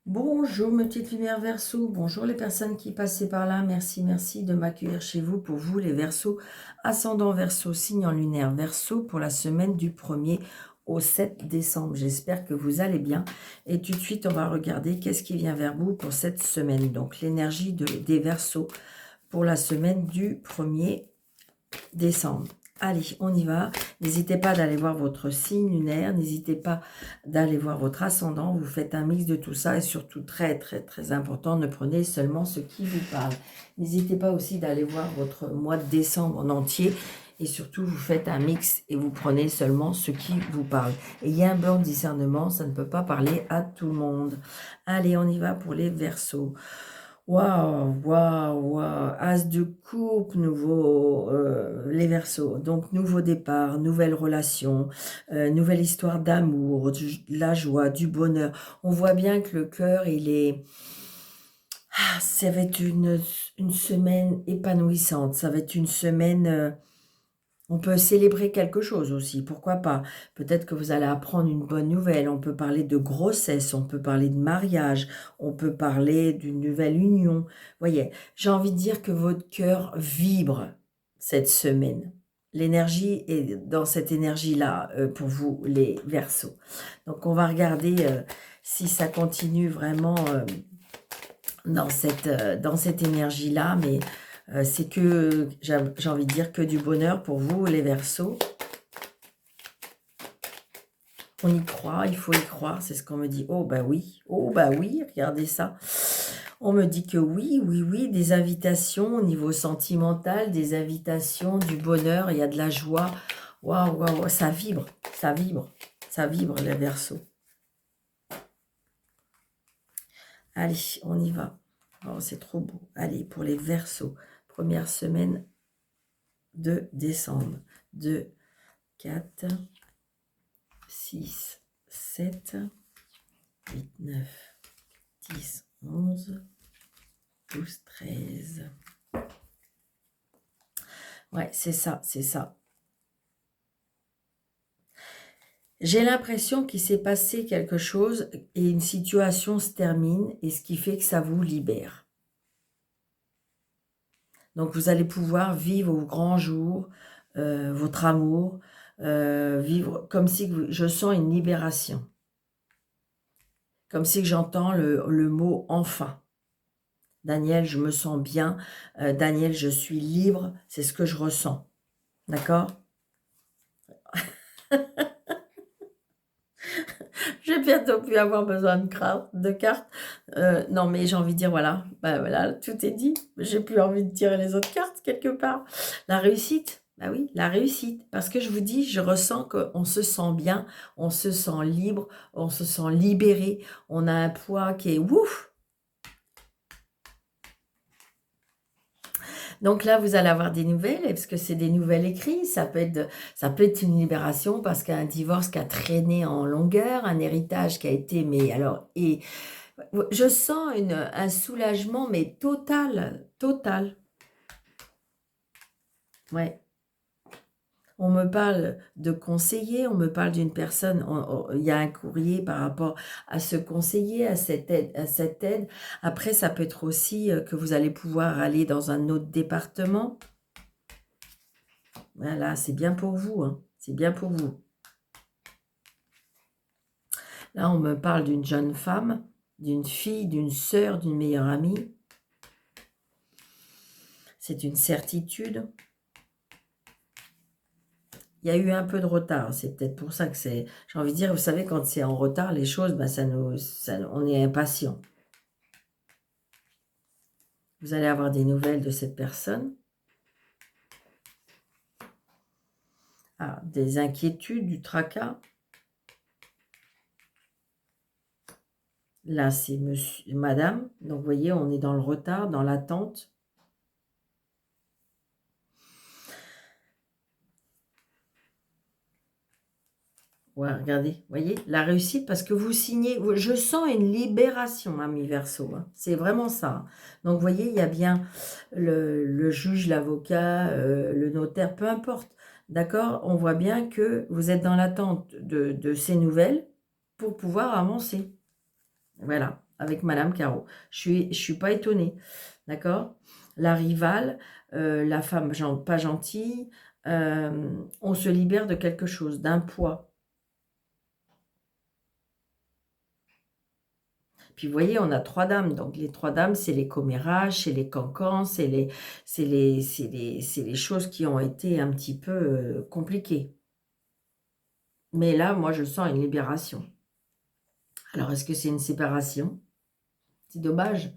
Bonjour mes petites lumières Verseau, bonjour les personnes qui passaient par là, merci de m'accueillir chez vous pour vous les Verseaux, ascendant Verseau, signe en lunaire Verseau pour la semaine du 1er au 7 décembre. J'espère que vous allez bien et tout de suite on va regarder qu'est-ce qui vient vers vous pour cette semaine. Donc l'énergie des Verseaux pour la semaine du 1er décembre. Allez, on y va. N'hésitez pas d'aller voir votre signe lunaire. N'hésitez pas d'aller voir votre ascendant. Vous faites un mix de tout ça. Et surtout, très important, ne prenez seulement ce qui vous parle. N'hésitez pas aussi d'aller voir votre mois de décembre en entier. Et surtout, vous faites un mix et vous prenez seulement ce qui vous parle. Et il y a un bon discernement. Ça ne peut pas parler à tout le monde. Allez, on y va pour les Verseaux. Waouh. As de coupe, nouveau, les Verseaux. Donc, nouveau départ, nouvelle relation, nouvelle histoire d'amour, de la joie, du bonheur. On voit bien que le cœur, il est... Ah, ça va être une semaine épanouissante. Ça va être une semaine... on peut célébrer quelque chose aussi, pourquoi pas. Peut-être que vous allez apprendre une bonne nouvelle. On peut parler de grossesse, on peut parler de mariage, on peut parler d'une nouvelle union. Voyez, j'ai envie de dire que votre cœur vibre cette semaine. L'énergie est dans cette énergie-là pour vous, les Verseaux. Donc, on va regarder si ça continue vraiment dans cette énergie-là, mais c'est que, j'ai envie de dire, que du bonheur pour vous, les Verseaux. On y croit, il faut y croire, c'est ce qu'on me dit. Oh bah oui, regardez ça. On me dit que oui, des invitations au niveau sentimental, des invitations, du bonheur, il y a de la joie. Waouh, ça vibre, les Verseaux. Allez, on y va. Oh, c'est trop beau. Allez, pour les Verseaux, première semaine de décembre. 2, 4, 6, 7, 8, 9, 10, 11, 12, 13. Ouais, c'est ça. J'ai l'impression qu'il s'est passé quelque chose et une situation se termine et ce qui fait que ça vous libère. Donc, vous allez pouvoir vivre au grand jour, votre amour, vivre comme si je sens une libération. Comme si j'entends le mot « enfin ». Daniel, je me sens bien. Daniel, je suis libre. C'est ce que je ressens. D'accord? Je vais bientôt plus avoir besoin de cartes. Non, mais j'ai envie de dire, voilà. Bah, voilà, tout est dit. J'ai plus envie de tirer les autres cartes, quelque part. La réussite. Bah oui, la réussite. Parce que je vous dis, je ressens qu'on se sent bien, on se sent libre, on se sent libéré. On a un poids qui est ouf. Donc là, vous allez avoir des nouvelles, parce que c'est des nouvelles écrites. Ça peut être une libération parce qu'un divorce qui a traîné en longueur, un héritage qui a été, mais alors, et je sens un soulagement, mais total. Ouais. On me parle de conseiller, on me parle d'une personne, il y a un courrier par rapport à ce conseiller, à cette aide. Après, ça peut être aussi que vous allez pouvoir aller dans un autre département. Voilà, c'est bien pour vous, hein. C'est bien pour vous. Là, on me parle d'une jeune femme, d'une fille, d'une sœur, d'une meilleure amie. C'est une certitude. Il y a eu un peu de retard, c'est peut-être pour ça que c'est... J'ai envie de dire, vous savez, quand c'est en retard, les choses, ben, on est impatient. Vous allez avoir des nouvelles de cette personne. Ah, des inquiétudes, du tracas. Là, c'est monsieur, madame. Donc, vous voyez, on est dans le retard, dans l'attente. Ouais, regardez, vous voyez, la réussite, parce que vous signez, je sens une libération, ami Verseau, hein. C'est vraiment ça. Hein. Donc, vous voyez, il y a bien le juge, l'avocat, le notaire, peu importe. D'accord? On voit bien que vous êtes dans l'attente de ces nouvelles pour pouvoir avancer. Voilà. avec Madame Caro. Je suis pas étonnée, d'accord? La rivale, la femme pas gentille, on se libère de quelque chose, d'un poids. Puis vous voyez, on a 3 dames. Donc les 3 dames, c'est les commérages, c'est les cancans, c'est les choses qui ont été un petit peu compliquées. Mais là, moi, je sens une libération. Alors, est-ce que c'est une séparation? C'est dommage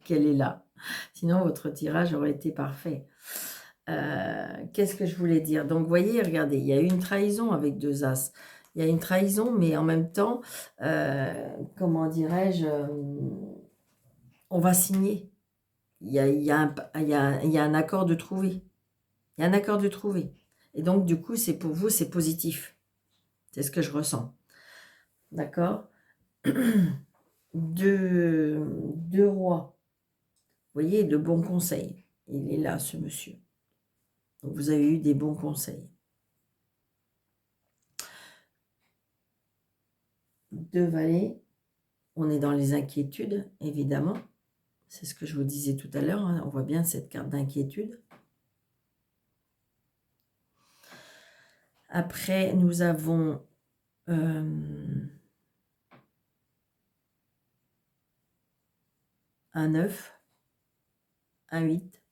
qu'elle est là. Sinon, votre tirage aurait été parfait. Qu'est-ce que je voulais dire? Donc, vous voyez, regardez, il y a eu une trahison avec 2 As. Il y a une trahison, mais en même temps, comment dirais-je, on va signer. Il y a un accord de trouver. Il y a un accord de trouver. Et donc, du coup, c'est pour vous, c'est positif. C'est ce que je ressens. D'accord? Deux rois. Vous voyez, de bons conseils. Il est là, ce monsieur. Donc, vous avez eu des bons conseils. 2 valets. On est dans les inquiétudes, évidemment. C'est ce que je vous disais tout à l'heure. Hein. On voit bien cette carte d'inquiétude. Après, nous avons... un 9, un 8,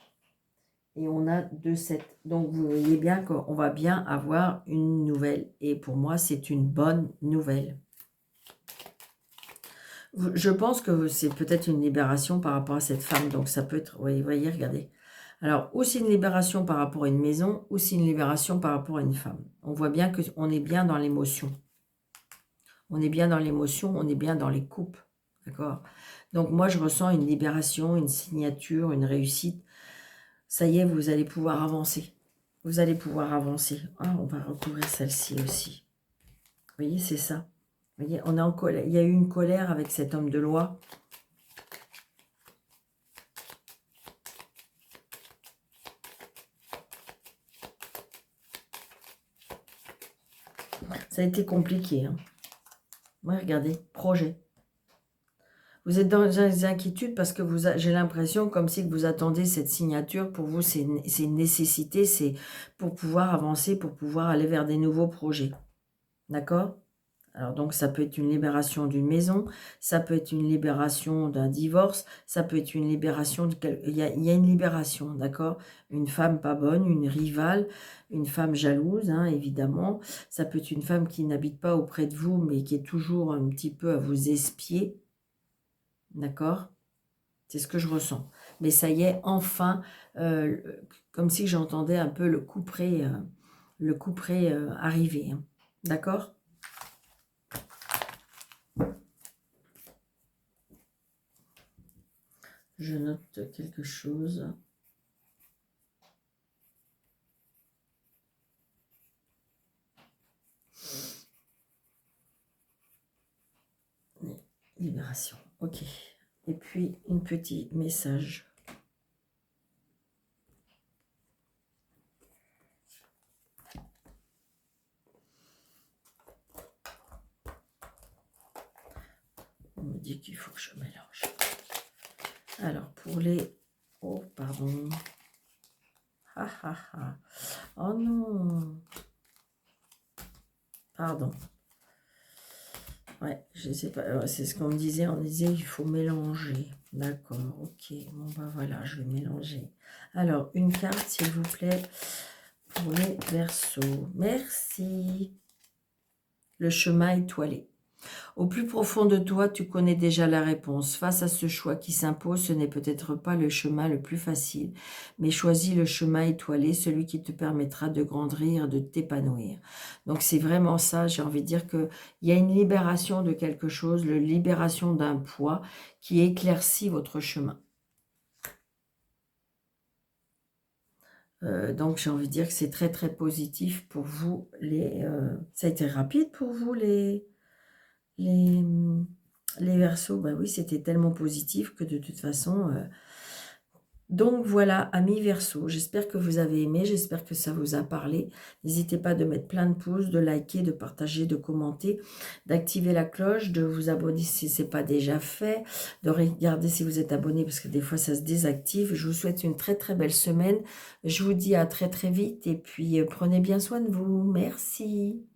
et on a 2 7. Donc, vous voyez bien qu'on va bien avoir une nouvelle. Et pour moi, c'est une bonne nouvelle. Je pense que c'est peut-être une libération par rapport à cette femme. Donc, ça peut être... Vous voyez, regardez. Alors, ou c'est une libération par rapport à une maison, ou c'est une libération par rapport à une femme. On voit bien qu'on est bien dans l'émotion. On est bien dans l'émotion, on est bien dans les coupes. D'accord? Donc, moi, je ressens une libération, une signature, une réussite. Ça y est, vous allez pouvoir avancer. Vous allez pouvoir avancer. Ah, on va recouvrir celle-ci aussi. Vous voyez, c'est ça. Vous voyez, on est en colère. Il y a eu une colère avec cet homme de loi. Ça a été compliqué. Hein. Ouais, regardez, projet. Vous êtes dans des inquiétudes parce que j'ai l'impression comme si vous attendez cette signature. Pour vous, c'est une nécessité, c'est pour pouvoir avancer, pour pouvoir aller vers des nouveaux projets. D'accord? Alors donc, ça peut être une libération d'une maison, ça peut être une libération d'un divorce, ça peut être une libération de... Il y a une libération, d'accord? Une femme pas bonne, une rivale, une femme jalouse, hein, évidemment. Ça peut être une femme qui n'habite pas auprès de vous, mais qui est toujours un petit peu à vous espier, d'accord? C'est ce que je ressens. Mais ça y est, enfin, comme si j'entendais un peu le couperet arriver, hein, d'accord? Je note quelque chose. Libération. Ok. Et puis, un petit message. On me dit qu'il faut que je mélange. Alors, pour les... Oh, pardon. Ah, ah, ah. Oh non. Pardon. Ouais, je sais pas. C'est ce qu'on me disait. On disait il faut mélanger. D'accord, ok. Bon, ben voilà, je vais mélanger. Alors, une carte, s'il vous plaît, pour les Verseaux. Merci. Le chemin étoilé. Au plus profond de toi, tu connais déjà la réponse. Face à ce choix qui s'impose, ce n'est peut-être pas le chemin le plus facile, mais choisis le chemin étoilé, celui qui te permettra de grandir, de t'épanouir. Donc c'est vraiment ça, j'ai envie de dire qu'il y a une libération de quelque chose, la libération d'un poids qui éclaircit votre chemin. Donc j'ai envie de dire que c'est très très positif pour vous. Ça a été rapide pour vous les Verseaux, bah oui, c'était tellement positif que de toute façon, Donc voilà, amis Verseau, j'espère que vous avez aimé, j'espère que ça vous a parlé. N'hésitez pas de mettre plein de pouces, de liker, de partager, de commenter, d'activer la cloche, de vous abonner si ce n'est pas déjà fait, de regarder si vous êtes abonné parce que des fois ça se désactive. Je vous souhaite une très très belle semaine. Je vous dis à très très vite et puis prenez bien soin de vous. Merci.